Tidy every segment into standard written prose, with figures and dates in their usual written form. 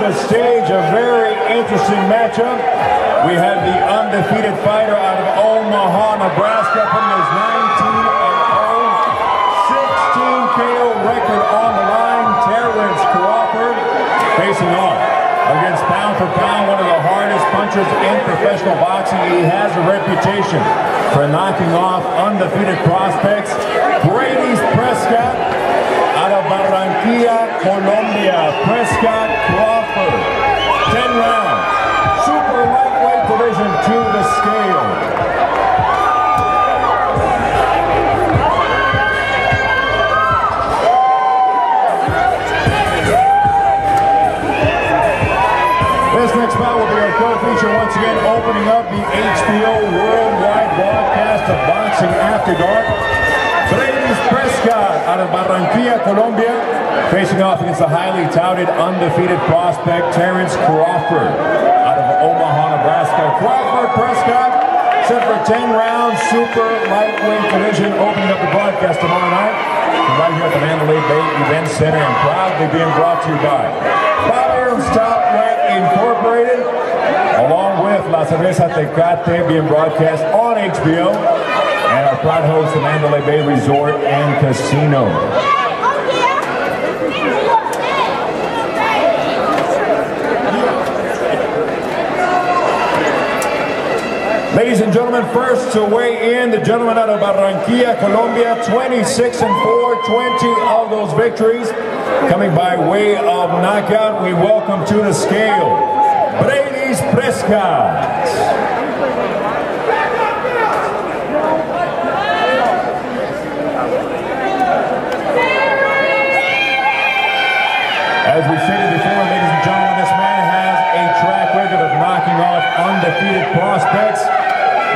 the stage a very interesting matchup. We have the undefeated fighter out of Omaha, Nebraska, putting his 19-0, 16 KO record on the line. Terence Crawford facing off against pound for pound, one of the hardest punchers in professional boxing. He has a reputation for knocking off undefeated prospects. Breidis Prescott out of Barranquilla, Colombia. Prescott, Crawford, 10 rounds. Super lightweight division to the scale. This next bout will be our co-feature once again, opening up the HBO worldwide broadcast of Boxing After Dark. Breidis Prescott out of Barranquilla, Colombia, facing off against the highly touted undefeated prospect Terence Crawford out of Omaha, Nebraska. Crawford, Prescott set for 10 rounds, super lightweight division, opening up the broadcast tomorrow night right here at the Mandalay Bay Event Center, and proudly being brought to you by Firearms Top Rank Incorporated, along with La Cerveza Tecate, being broadcast on HBO, and our proud host, the Mandalay Bay Resort and Casino. Ladies and gentlemen, first to weigh in, the gentleman out of Barranquilla, Colombia, 26-4, 20 of those victories coming by way of knockout. We welcome to the scale, Breidis Prescott. As we stated before, ladies and gentlemen, this man has a track record of knocking off undefeated prospects.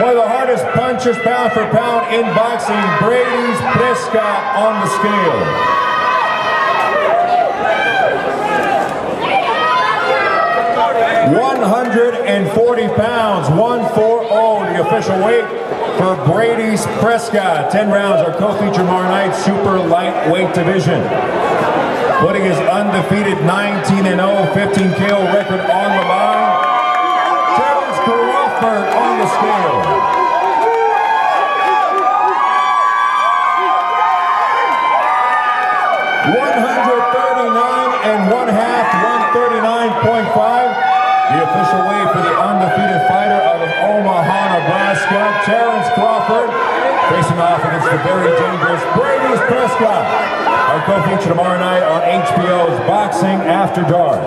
One of the hardest punchers pound for pound in boxing, Breidis Prescott on the scale. (140 pounds, 140, the official weight for Breidis Prescott. 10 rounds, our co-feature tomorrow night, super lightweight division. Putting his undefeated 19-0, 15 KO record on the line. Terence Crawford on the scale. (139 1/2, 139.5. The official weight for the undefeated fighter out of Omaha, Nebraska, Terence Crawford, facing off against the very dangerous Breidis Prescott. Our co-feature tomorrow night on HBO's Boxing After Dark.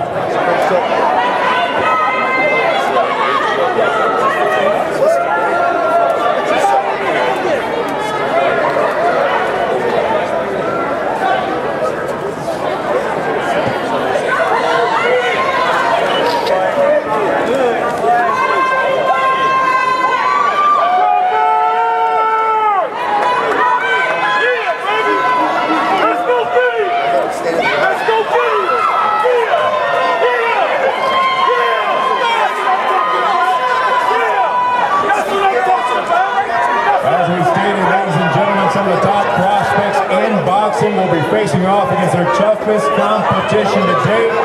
Will be facing off against their toughest competition to date.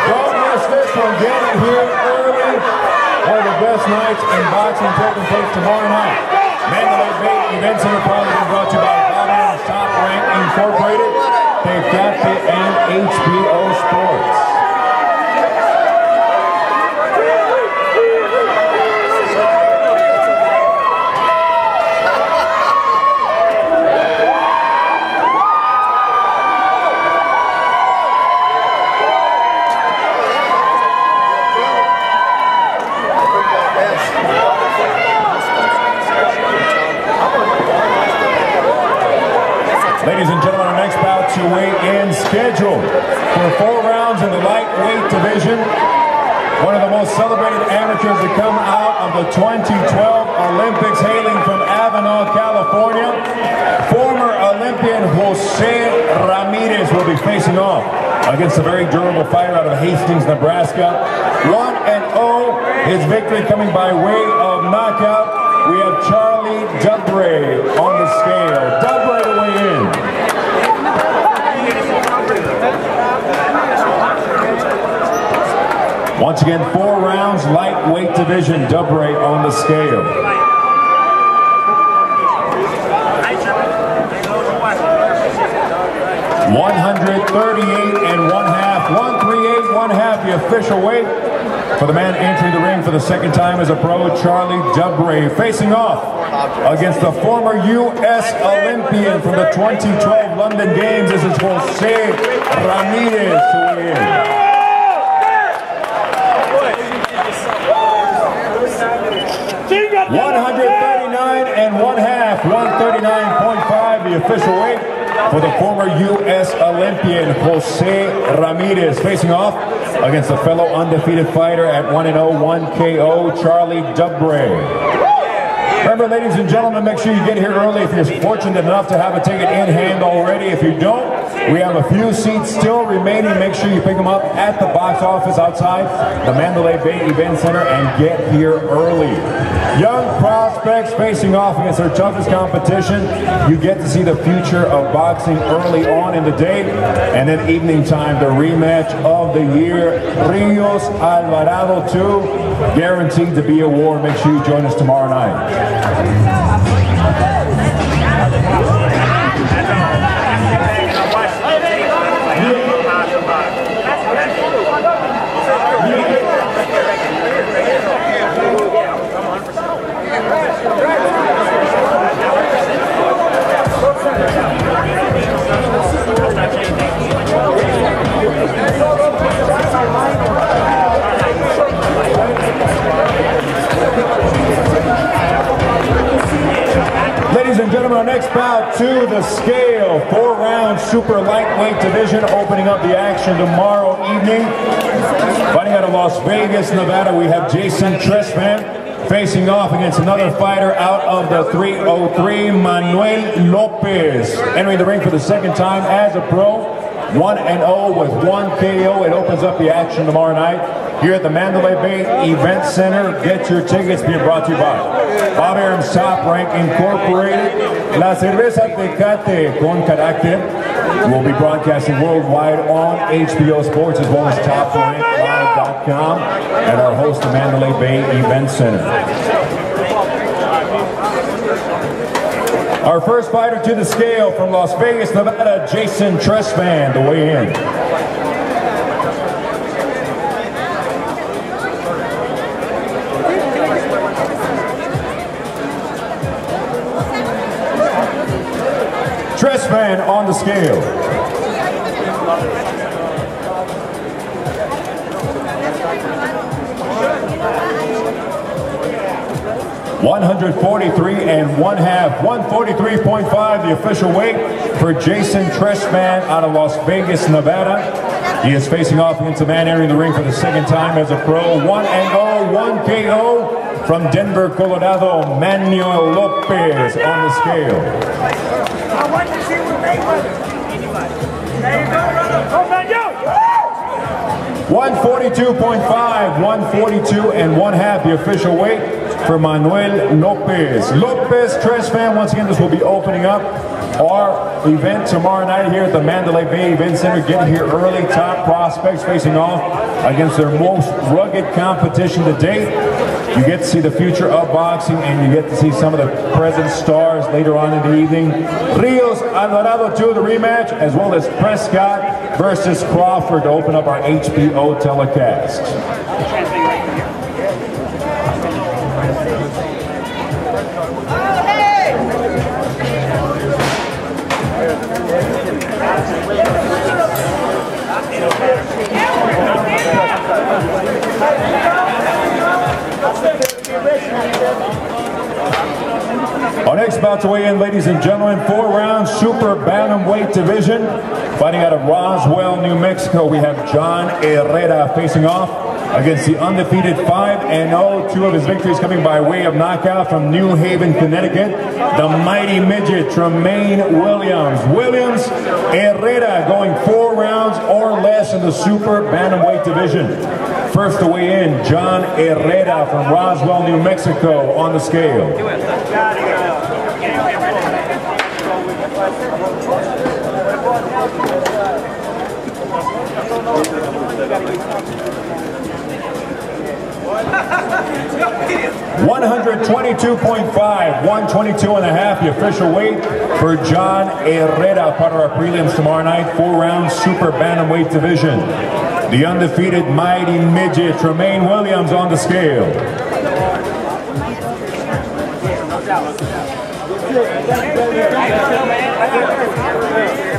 Don't miss this one. Get it here early. One of the best nights in boxing taking place tomorrow night. Mandalay Bay Event Center proudly brought to you by Firearms Top Rank Incorporated, Tecate, and HBO Sports. Ladies and gentlemen, our next bout to weigh in, scheduled for 4 rounds in the lightweight division. One of the most celebrated amateurs to come out of the 2012 Olympics, hailing from Avenal, California. Former Olympian Jose Ramirez will be facing off against a very durable fighter out of Hastings, Nebraska. 1-0, his victory coming by way of knockout. We have Charle Dubray on the scale. Dubray to weigh in. Once again, 4 rounds, lightweight division, Dubray on the scale. 138.5, 138.5, the official weight for the man entering the ring for the second time as a pro, Charle Dubray, facing off against the former U.S. Olympian from the 2012 London Games. This is Jose Ramirez to win. 139.5, 139.5, the official weight for the former U.S. Olympian Jose Ramirez, facing off against the fellow undefeated fighter at 1-0, 1 KO, Charle Dubray. Remember, ladies and gentlemen, make sure you get here early if you're fortunate enough to have a ticket in hand already. If you don't, we have a few seats still remaining. Make sure you pick them up at the box office outside the Mandalay Bay Event Center and get here early. Young prospects facing off against their toughest competition. You get to see the future of boxing early on in the day. And then evening time, the rematch of the year, Rios Alvarado 2, guaranteed to be a war. Make sure you join us tomorrow night. Ladies and gentlemen, our next bout to the scale, 4-round super lightweight division, opening up the action tomorrow evening. Fighting out of Las Vegas, Nevada, we have Jason Tressman facing off against another fighter out of the 303, Miguel Lopez, entering the ring for the second time as a pro. 1-0 with 1 KO. It opens up the action tomorrow night here at the Mandalay Bay Event Center. Get your tickets, being brought to you by Bob Arum's Top Rank Incorporated. La Cerveza Tecate con Carácter will be broadcasting worldwide on HBO Sports as well as TopRankLive.com at our host, the Mandalay Bay Event Center. Our first fighter to the scale from Las Vegas, Nevada, Jason Tressman, to weigh in. Tressman on the scale. 143.5, 143.5, the official weight for Jason Tressman out of Las Vegas, Nevada. He is facing off against a man entering the ring for the second time as a pro. 1-0, 1 KO from Denver, Colorado, Miguel Lopez on the scale. I want to see what they want. There you go, brother. Come on, yo! 142.5, 142.5, the official weight for Miguel Lopez. Lopez Tressman, once again, this will be opening up our event tomorrow night here at the Mandalay Bay Event Center. Get here early. Top prospects facing off against their most rugged competition to date. You get to see the future of boxing, and you get to see some of the present stars later on in the evening. Rios Alvarado 2, the rematch, as well as Prescott versus Crawford to open up our HBO telecast. Our next bout to weigh in, ladies and gentlemen, 4-round super bantamweight division. Fighting out of Roswell, New Mexico, we have John Herrera facing off against the undefeated 5-0. 2 of his victories coming by way of knockout from New Haven, Connecticut. The mighty midget, Tremaine Williams. Herrera going 4 rounds or less in the super bantamweight division. First to weigh in, John Herrera from Roswell, New Mexico on the scale. 122.5, 122.5, the official weight for John Herrera, part of our prelims tomorrow night, 4-round super bantamweight division. The undefeated mighty midget, Tremaine Williams, on the scale.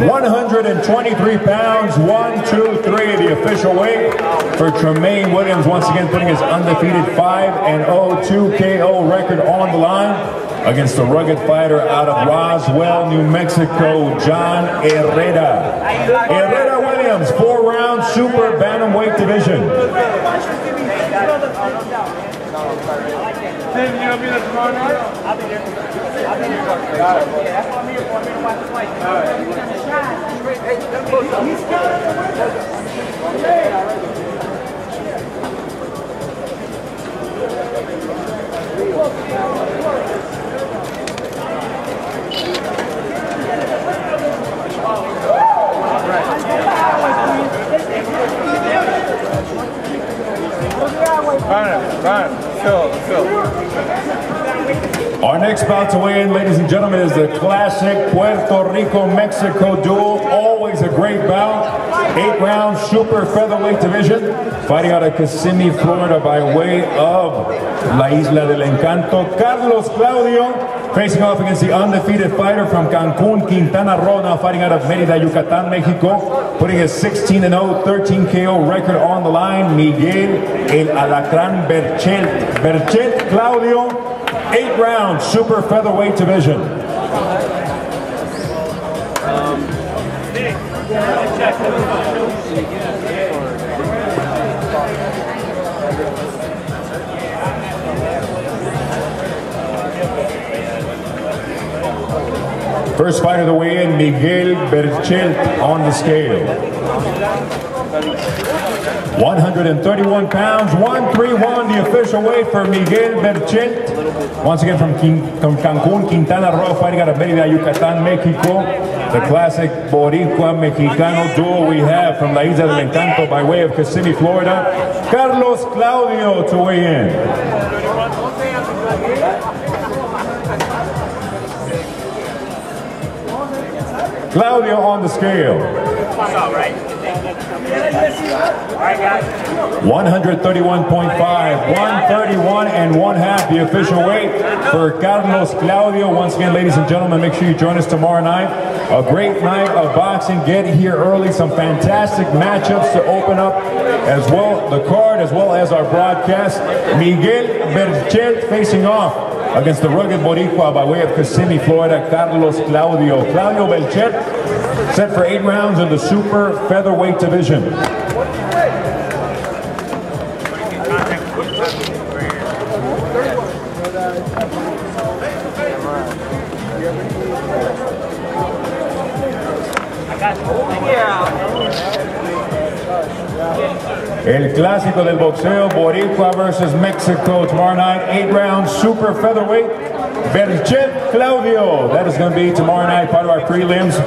123 pounds, 123, the official weight for Tremaine Williams, once again putting his undefeated 5-0 2 KO record on the line against the rugged fighter out of Roswell, New Mexico, John Herrera. Herrera Williams, 4-round super bantamweight division. Tim, you gonna be there tomorrow night? I'll be there. I'll be there. That's why I'm here for. I'm here to watch the fight. Our next bout to weigh in, ladies and gentlemen, is the classic Puerto Rico-Mexico duel. Always a great bout. 8-round super featherweight division. Fighting out of Kissimmee, Florida by way of La Isla del Encanto, Carlos Claudio, facing off against the undefeated fighter from Cancun, Quintana Roo, now fighting out of Mérida, Yucatán, Mexico, putting his 16-0, 13 KO record on the line, Miguel El Alacrán Berchelt. Berchelt Claudio, 8-round super featherweight division. First fight of the weigh-in, Miguel Berchelt on the scale. 131 pounds, 131, the official weight for Miguel Berchelt. Once again from Cancun, Quintana Roo, fighting out of Mérida, Yucatán, Mexico. The classic Boricua-Mexicano duel we have from La Isla del Encanto by way of Kissimmee, Florida. Carlos Claudio to weigh in. Claudio on the scale. 131.5, 131 and 1/2, the official weight for Carlos Claudio. Once again, ladies and gentlemen, make sure you join us tomorrow night. A great night of boxing. Get here early. Some fantastic matchups to open up as well, the card as well as our broadcast. Miguel Berchelt facing off against the rugged Boricua by way of Kissimmee, Florida, Carlos Claudio. Claudio Belchett set for 8 rounds in the super featherweight division. El clásico del boxeo, Boricua versus Mexico tomorrow night, 8 rounds, super featherweight. Berchelt Claudio, that is going to be tomorrow night, part of our prelims.